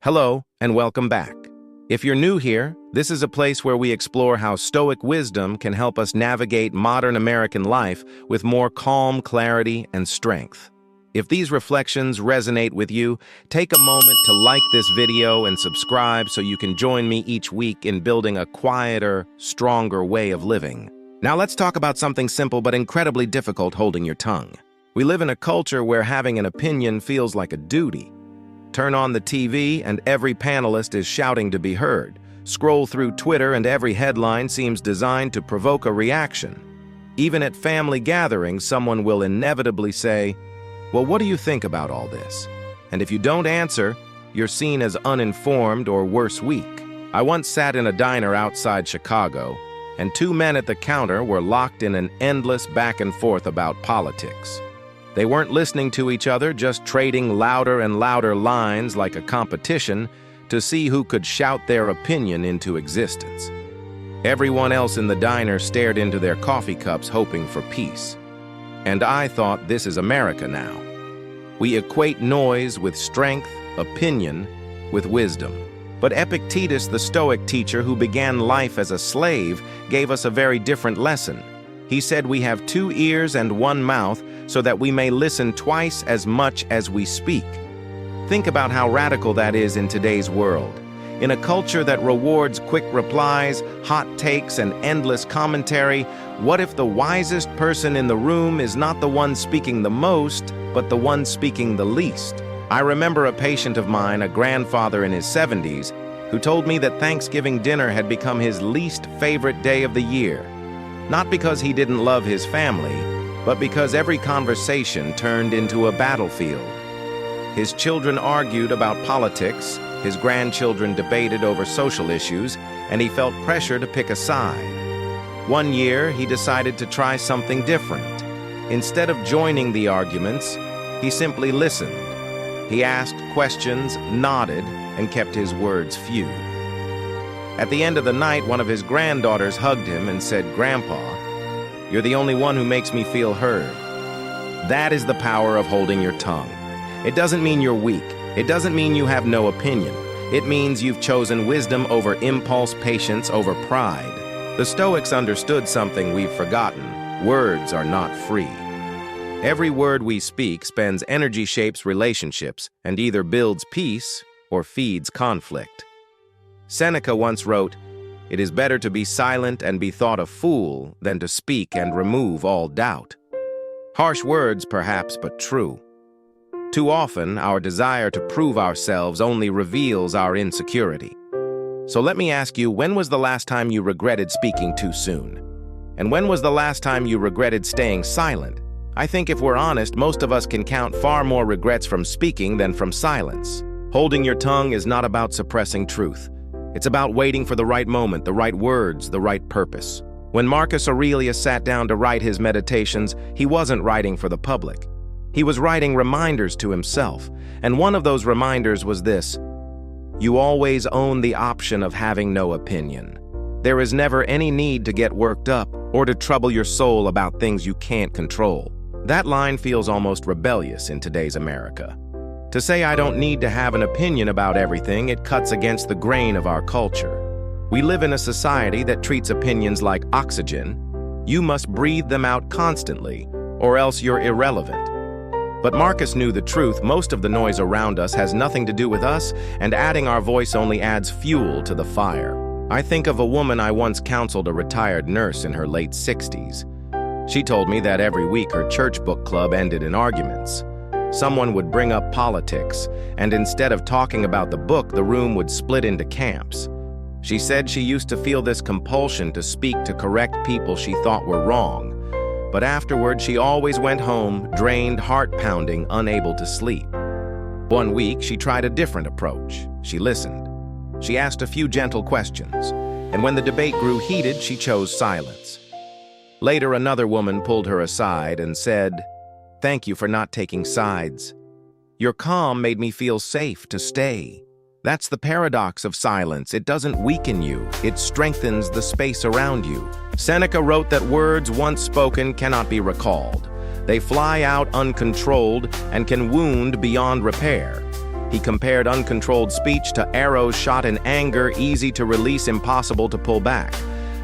Hello, and welcome back. If you're new here, this is a place where we explore how Stoic wisdom can help us navigate modern American life with more calm, clarity, and strength. If these reflections resonate with you, take a moment to like this video and subscribe so you can join me each week in building a quieter, stronger way of living. Now let's talk about something simple but incredibly difficult: holding your tongue. We live in a culture where having an opinion feels like a duty. Turn on the TV and every panelist is shouting to be heard. Scroll through Twitter and every headline seems designed to provoke a reaction. Even at family gatherings, someone will inevitably say, "Well, what do you think about all this?" And if you don't answer, you're seen as uninformed or worse, weak. I once sat in a diner outside Chicago, and two men at the counter were locked in an endless back and forth about politics. They weren't listening to each other, just trading louder and louder lines like a competition to see who could shout their opinion into existence. Everyone else in the diner stared into their coffee cups hoping for peace. And I thought, this is America now. We equate noise with strength, opinion with wisdom. But Epictetus, the Stoic teacher who began life as a slave, gave us a very different lesson. He said we have 2 ears and 1 mouth so that we may listen twice as much as we speak. Think about how radical that is in today's world. In a culture that rewards quick replies, hot takes, and endless commentary, what if the wisest person in the room is not the one speaking the most, but the one speaking the least? I remember a patient of mine, a grandfather in his 70s, who told me that Thanksgiving dinner had become his least favorite day of the year. Not because he didn't love his family, but because every conversation turned into a battlefield. His children argued about politics, his grandchildren debated over social issues, and he felt pressure to pick a side. One year, he decided to try something different. Instead of joining the arguments, he simply listened. He asked questions, nodded, and kept his words few. At the end of the night, one of his granddaughters hugged him and said, "Grandpa, you're the only one who makes me feel heard." That is the power of holding your tongue. It doesn't mean you're weak. It doesn't mean you have no opinion. It means you've chosen wisdom over impulse, patience over pride. The Stoics understood something we've forgotten. Words are not free. Every word we speak spends energy, shapes relationships, and either builds peace or feeds conflict. Seneca once wrote, "It is better to be silent and be thought a fool than to speak and remove all doubt." Harsh words, perhaps, but true. Too often, our desire to prove ourselves only reveals our insecurity. So let me ask you, when was the last time you regretted speaking too soon? And when was the last time you regretted staying silent? I think if we're honest, most of us can count far more regrets from speaking than from silence. Holding your tongue is not about suppressing truth. It's about waiting for the right moment, the right words, the right purpose. When Marcus Aurelius sat down to write his meditations, he wasn't writing for the public. He was writing reminders to himself, and one of those reminders was this: you always own the option of having no opinion. There is never any need to get worked up or to trouble your soul about things you can't control. That line feels almost rebellious in today's America. To say I don't need to have an opinion about everything, it cuts against the grain of our culture. We live in a society that treats opinions like oxygen. You must breathe them out constantly, or else you're irrelevant. But Marcus knew the truth. Most of the noise around us has nothing to do with us, and adding our voice only adds fuel to the fire. I think of a woman I once counseled, a retired nurse in her late 60s. She told me that every week her church book club ended in arguments. Someone would bring up politics, and instead of talking about the book, the room would split into camps. She said she used to feel this compulsion to speak to correct people she thought were wrong, but afterward she always went home, drained, heart-pounding, unable to sleep. One week, she tried a different approach. She listened. She asked a few gentle questions, and when the debate grew heated, she chose silence. Later, another woman pulled her aside and said, "Thank you for not taking sides. Your calm made me feel safe to stay." That's the paradox of silence. It doesn't weaken you, it strengthens the space around you. Seneca wrote that words once spoken cannot be recalled. They fly out uncontrolled and can wound beyond repair. He compared uncontrolled speech to arrows shot in anger, easy to release, impossible to pull back.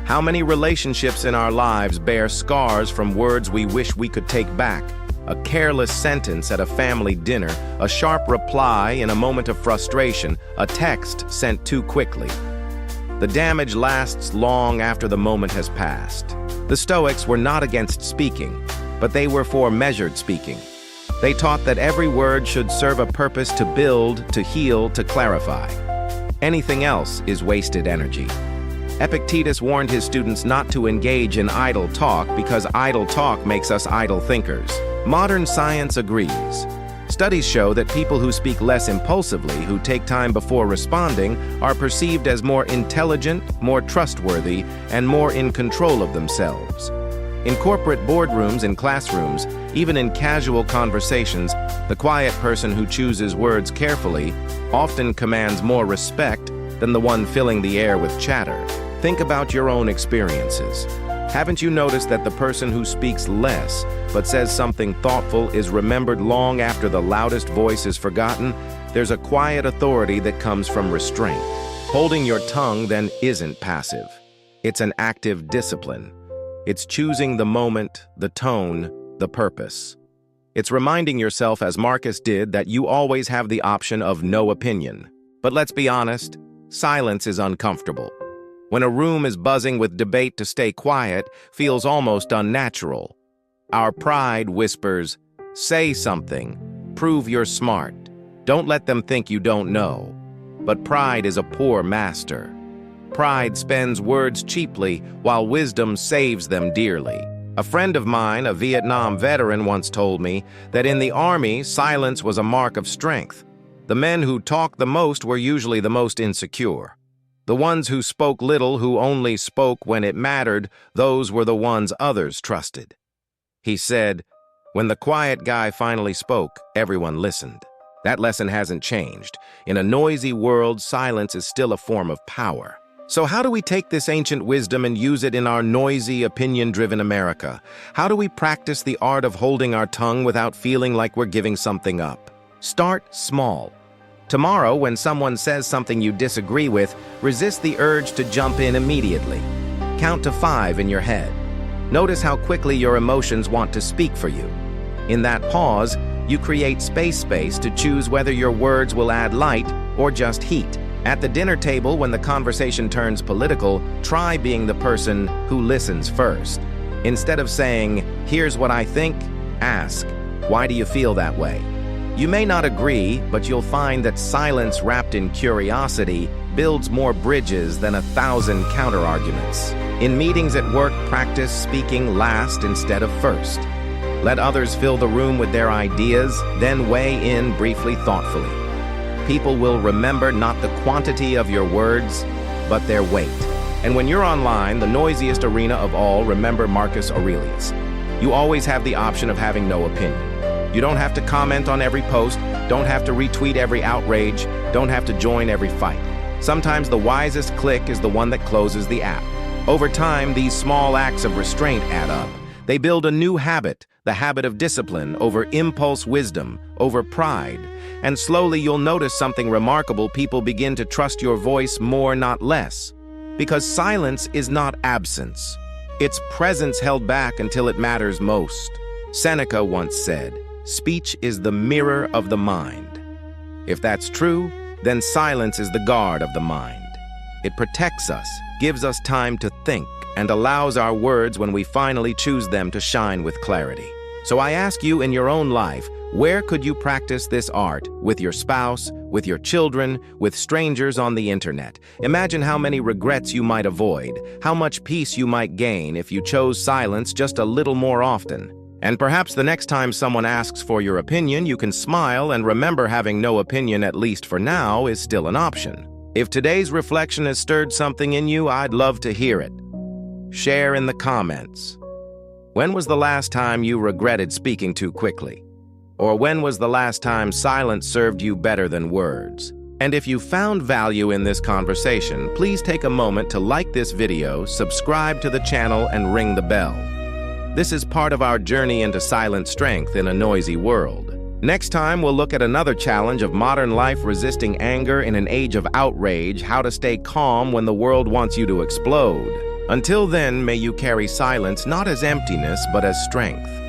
How many relationships in our lives bear scars from words we wish we could take back? A careless sentence at a family dinner, a sharp reply in a moment of frustration, a text sent too quickly. The damage lasts long after the moment has passed. The Stoics were not against speaking, but they were for measured speaking. They taught that every word should serve a purpose to build, to heal, to clarify. Anything else is wasted energy. Epictetus warned his students not to engage in idle talk because idle talk makes us idle thinkers. Modern science agrees. Studies show that people who speak less impulsively, who take time before responding, are perceived as more intelligent, more trustworthy, and more in control of themselves. In corporate boardrooms, in classrooms, even in casual conversations, the quiet person who chooses words carefully often commands more respect than the one filling the air with chatter. Think about your own experiences. Haven't you noticed that the person who speaks less but says something thoughtful is remembered long after the loudest voice is forgotten? There's a quiet authority that comes from restraint. Holding your tongue then isn't passive. It's an active discipline. It's choosing the moment, the tone, the purpose. It's reminding yourself, as Marcus did, that you always have the option of no opinion. But let's be honest, silence is uncomfortable. When a room is buzzing with debate, to stay quiet feels almost unnatural. Our pride whispers, "Say something, prove you're smart. Don't let them think you don't know." But pride is a poor master. Pride spends words cheaply, while wisdom saves them dearly. A friend of mine, a Vietnam veteran, once told me that in the army, silence was a mark of strength. The men who talked the most were usually the most insecure. The ones who spoke little, who only spoke when it mattered, those were the ones others trusted. He said, "When the quiet guy finally spoke, everyone listened." That lesson hasn't changed. In a noisy world, silence is still a form of power. So how do we take this ancient wisdom and use it in our noisy, opinion-driven America? How do we practice the art of holding our tongue without feeling like we're giving something up? Start small. Tomorrow, when someone says something you disagree with, resist the urge to jump in immediately. Count to 5 in your head. Notice how quickly your emotions want to speak for you. In that pause, you create space to choose whether your words will add light or just heat. At the dinner table, when the conversation turns political, try being the person who listens first. Instead of saying, "Here's what I think," ask, "Why do you feel that way?" You may not agree, but you'll find that silence wrapped in curiosity builds more bridges than 1,000 counter-arguments. In meetings at work, practice speaking last instead of first. Let others fill the room with their ideas, then weigh in briefly, thoughtfully. People will remember not the quantity of your words, but their weight. And when you're online, the noisiest arena of all, remember Marcus Aurelius. You always have the option of having no opinion. You don't have to comment on every post, don't have to retweet every outrage, don't have to join every fight. Sometimes the wisest click is the one that closes the app. Over time, these small acts of restraint add up. They build a new habit, the habit of discipline, over impulse wisdom, over pride. And slowly you'll notice something remarkable. People begin to trust your voice more, not less. Because silence is not absence. It's presence held back until it matters most. Seneca once said, "Speech is the mirror of the mind." If that's true, then silence is the guard of the mind. It protects us, gives us time to think, and allows our words, when we finally choose them, to shine with clarity. So I ask you, in your own life, where could you practice this art? With your spouse, with your children, with strangers on the internet? Imagine how many regrets you might avoid, how much peace you might gain if you chose silence just a little more often. And perhaps the next time someone asks for your opinion, you can smile and remember having no opinion, at least for now, is still an option. If today's reflection has stirred something in you, I'd love to hear it. Share in the comments. When was the last time you regretted speaking too quickly? Or when was the last time silence served you better than words? And if you found value in this conversation, please take a moment to like this video, subscribe to the channel, and ring the bell. This is part of our journey into silent strength in a noisy world. Next time, we'll look at another challenge of modern life resisting anger in an age of outrage, how to stay calm when the world wants you to explode. Until then, may you carry silence not as emptiness, but as strength.